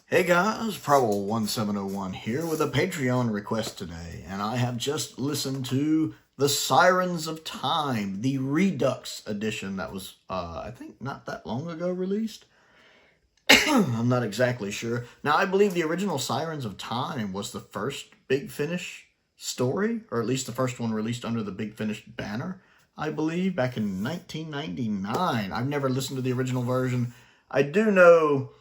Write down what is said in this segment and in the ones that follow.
Hey guys, Prowl 1701 here with a Patreon request today, and I have just listened to the Sirens of Time, the Redux edition that was, I think, not that long ago released. I'm not exactly sure. Now, I believe the original Sirens of Time was the first Big Finish story, or at least the first one released under the Big Finish banner, I believe, back in 1999. I've never listened to the original version. I do know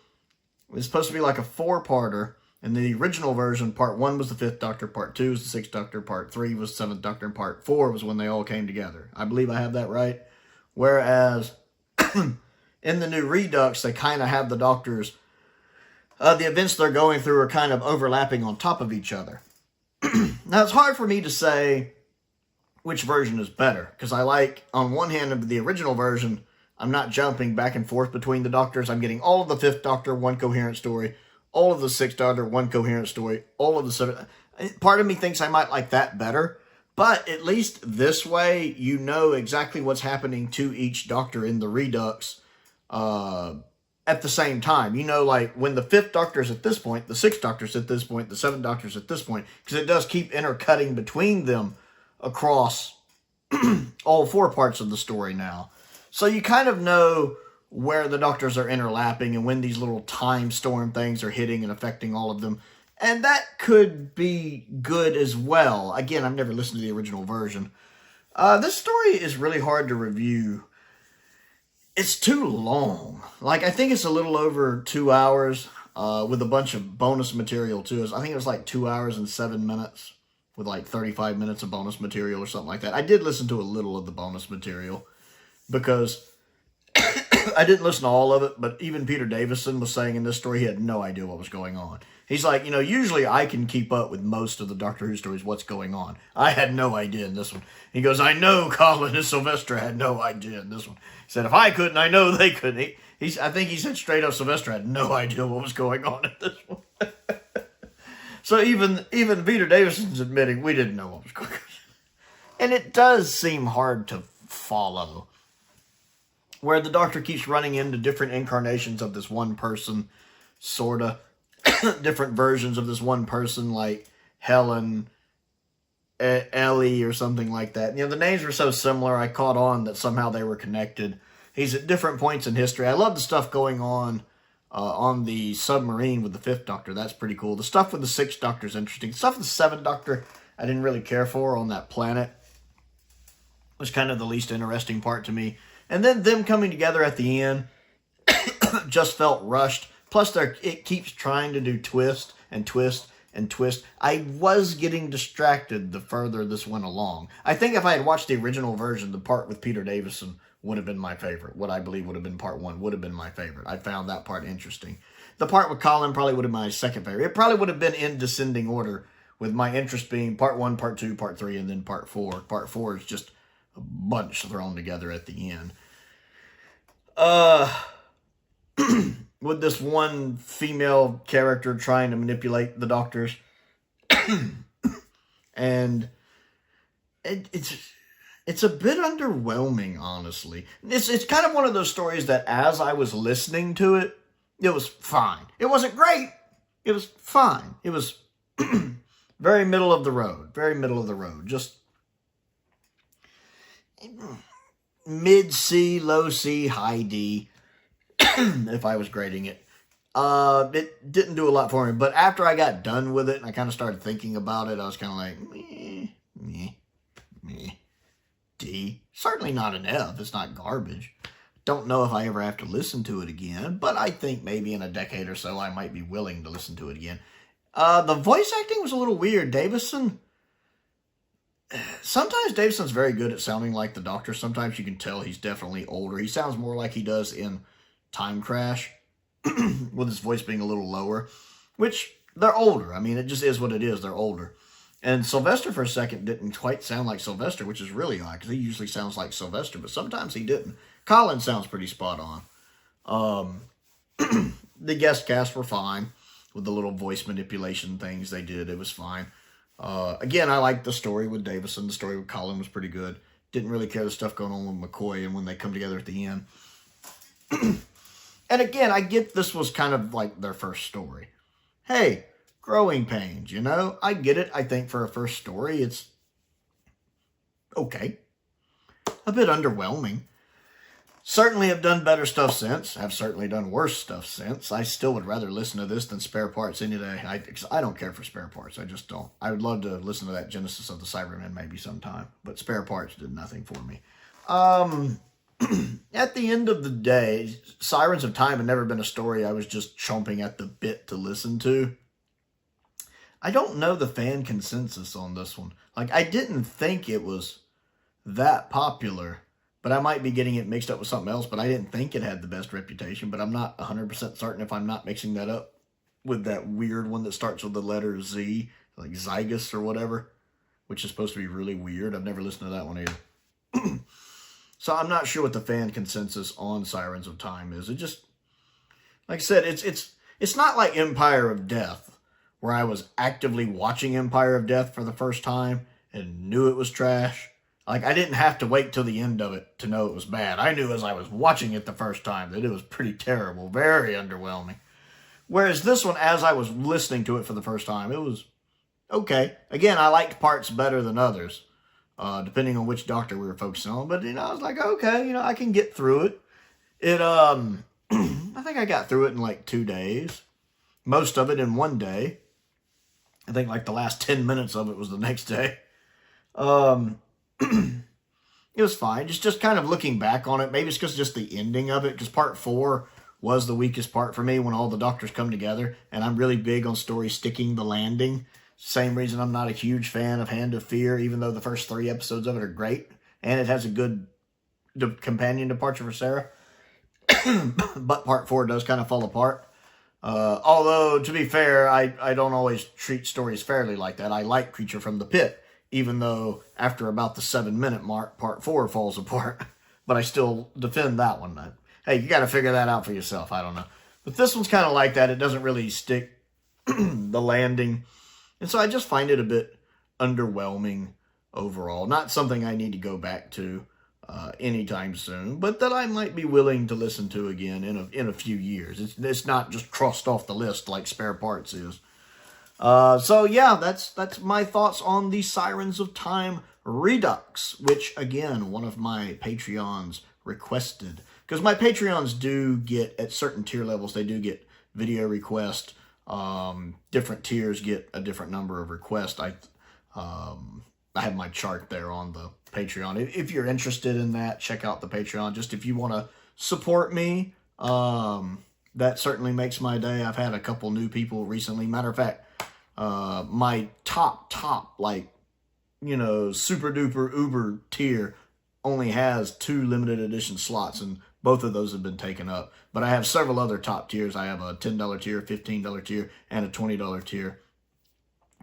it's supposed to be like a four-parter. In the original version, part 1 was the 5th Doctor, part 2 was the 6th Doctor, part 3 was the 7th Doctor, and part 4 was when they all came together. I believe I have that right. Whereas, in the new Redux, they kind of have the Doctors, the events they're going through are kind of overlapping on top of each other. Now, it's hard for me to say which version is better, because I like, on one hand, of the original version, I'm not jumping back and forth between the Doctors. I'm getting all of the 5th Doctor, one coherent story, all of the 6th Doctor, one coherent story, all of the 7th. Part of me thinks I might like that better, but at least this way, you know exactly what's happening to each Doctor in the Redux at the same time. You know, like, when the 5th Doctor's at this point, the 6th Doctor's at this point, the 7th Doctor's at this point, because it does keep intercutting between them across all 4 parts of the story now. So you kind of know where the Doctors are interlapping and when these little time storm things are hitting and affecting all of them. And that could be good as well. Again, I've never listened to the original version. This story is really hard to review. It's too long. Like, I think it's a little over 2 hours with a bunch of bonus material too. I think it was like 2 hours and 7 minutes with like 35 minutes of bonus material or something like that. I did listen to a little of the bonus material, because I didn't listen to all of it, but even Peter Davison was saying in this story he had no idea what was going on. He's like, you know, usually I can keep up with most of the Doctor Who stories, what's going on. I had no idea in this one. He goes, I know Colin and Sylvester had no idea in this one. He said, if I couldn't, I know they couldn't. I think he said straight up Sylvester had no idea what was going on in this one. So even Peter Davison's admitting we didn't know what was going on. And it does seem hard to follow, where the Doctor keeps running into different incarnations of this one person, sort of. Different versions of this one person, like Helen, Ellie, or something like that. You know, the names were so similar, I caught on that somehow they were connected. He's at different points in history. I love the stuff going on the submarine with the 5th Doctor. That's pretty cool. The stuff with the 6th Doctor is interesting. The stuff with the 7th Doctor, I didn't really care for on that planet. It was kind of the least interesting part to me. And then them coming together at the end just felt rushed. Plus, it keeps trying to do twist and twist and twist. I was getting distracted the further this went along. I think if I had watched the original version, the part with Peter Davison would have been my favorite. What I believe would have been part 1 would have been my favorite. I found that part interesting. The part with Colin probably would have been my second favorite. It probably would have been in descending order, with my interest being part 1, part 2, part 3, and then part 4. Part 4 is just a bunch thrown together at the end. With this one female character trying to manipulate the Doctors. And it's a bit underwhelming, honestly. It's kind of one of those stories that as I was listening to it, it was fine. It wasn't great. It was fine. It was very middle of the road. Very middle of the road. Just mid-C, low-C, high-D. If I was grading it. It didn't do a lot for me, but after I got done with it and I kind of started thinking about it, I was kind of like, meh, D. Certainly not an F. It's not garbage. Don't know if I ever have to listen to it again, but I think maybe in a decade or so I might be willing to listen to it again. The voice acting was a little weird. Davison, sometimes Davison's very good at sounding like the Doctor. Sometimes you can tell he's definitely older. He sounds more like he does in Time Crash, with his voice being a little lower, which they're older. I mean, it just is what it is. They're older. And Sylvester for a second didn't quite sound like Sylvester, which is really odd, because he usually sounds like Sylvester, but sometimes he didn't. Colin sounds pretty spot on. The guest cast were fine with the little voice manipulation things they did. It was fine. Again, I liked the story with Davison. The story with Colin was pretty good. Didn't really care the stuff going on with McCoy and when they come together at the end. And again, I get this was kind of like their first story. hey, growing pains, you know? I get it. I think for a first story, it's okay. A bit underwhelming. Certainly have done better stuff since. Have certainly done worse stuff since. I still would rather listen to this than Spare Parts any day. I don't care for Spare Parts. I just don't. I would love to listen to that Genesis of the Cybermen maybe sometime. But Spare Parts did nothing for me. At the end of the day, Sirens of Time had never been a story I was just chomping at the bit to listen to. I don't know the fan consensus on this one. Like, I didn't think it was that popular, but I might be getting it mixed up with something else, but I didn't think it had the best reputation, but I'm not 100% certain if I'm not mixing that up with that weird one that starts with the letter Z, like Zygus or whatever, which is supposed to be really weird. I've never listened to that one either. So I'm not sure what the fan consensus on Sirens of Time is. It just, like I said, it's not like Empire of Death, where I was actively watching Empire of Death for the first time and knew it was trash. Like, I didn't have to wait till the end of it to know it was bad. I knew as I was watching it the first time that it was pretty terrible, very underwhelming. Whereas this one, as I was listening to it for the first time, it was okay. Again, I liked parts better than others, depending on which doctor we were focusing on. But, you know, I was like, okay, you know, I can get through it. I think I got through it in like 2 days. Most of it in 1 day. I think like the last 10 minutes of it was the next day. It was fine. Just kind of looking back on it. Maybe it's because just the ending of it. Because part 4 was the weakest part for me when all the doctors come together. And I'm really big on stories sticking the landing. Same reason I'm not a huge fan of Hand of Fear, even though the first 3 episodes of it are great. And it has a good companion departure for Sarah. But part 4 does kind of fall apart. Although, to be fair, I don't always treat stories fairly like that. I like Creature from the Pit, even though after about the 7-minute mark, part 4 falls apart. But I still defend that one. Hey, you got to figure that out for yourself. I don't know. But this one's kind of like that. It doesn't really stick the landing. And so I just find it a bit underwhelming overall. Not something I need to go back to anytime soon, but that I might be willing to listen to again in a few years. It's not just crossed off the list like Spare Parts is. So yeah, that's my thoughts on the Sirens of Time Redux, which again, one of my Patreons requested. Because my Patreons do get, at certain tier levels, they do get video requests. Different tiers get a different number of requests. I have my chart there on the Patreon. If you're interested in that, check out the Patreon. Just if you want to support me, that certainly makes my day. I've had a couple new people recently. Matter of fact, my top, like, you know, super duper uber tier only has 2 limited edition slots, and both of those have been taken up. But I have several other top tiers. I have a $10 tier, $15 tier, and a $20 tier.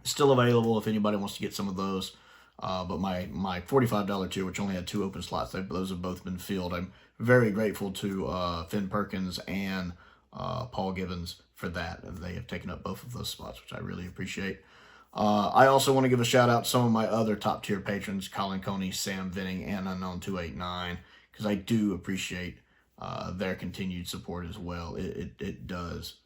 Still available if anybody wants to get some of those. But my $45 tier, which only had 2 open slots, those have both been filled. I'm very grateful to Finn Perkins and Paul Gibbons for that. They have taken up both of those spots, which I really appreciate. I also want to give a shout out to some of my other top tier patrons, Colin Coney, Sam Venning, and Unknown289, because I do appreciate their continued support as well. It does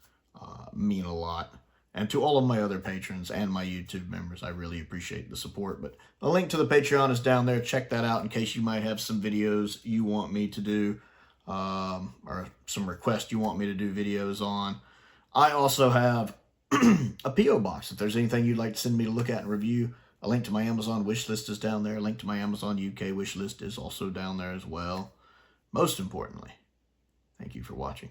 mean a lot. And to all of my other patrons and my YouTube members, I really appreciate the support. But the link to the Patreon is down there. Check that out in case you might have some videos you want me to do, or some requests you want me to do videos on. I also have a P.O. box. If there's anything you'd like to send me to look at and review, a link to my Amazon wish list is down there. A link to my Amazon UK wish list is also down there as well. Most importantly, thank you for watching.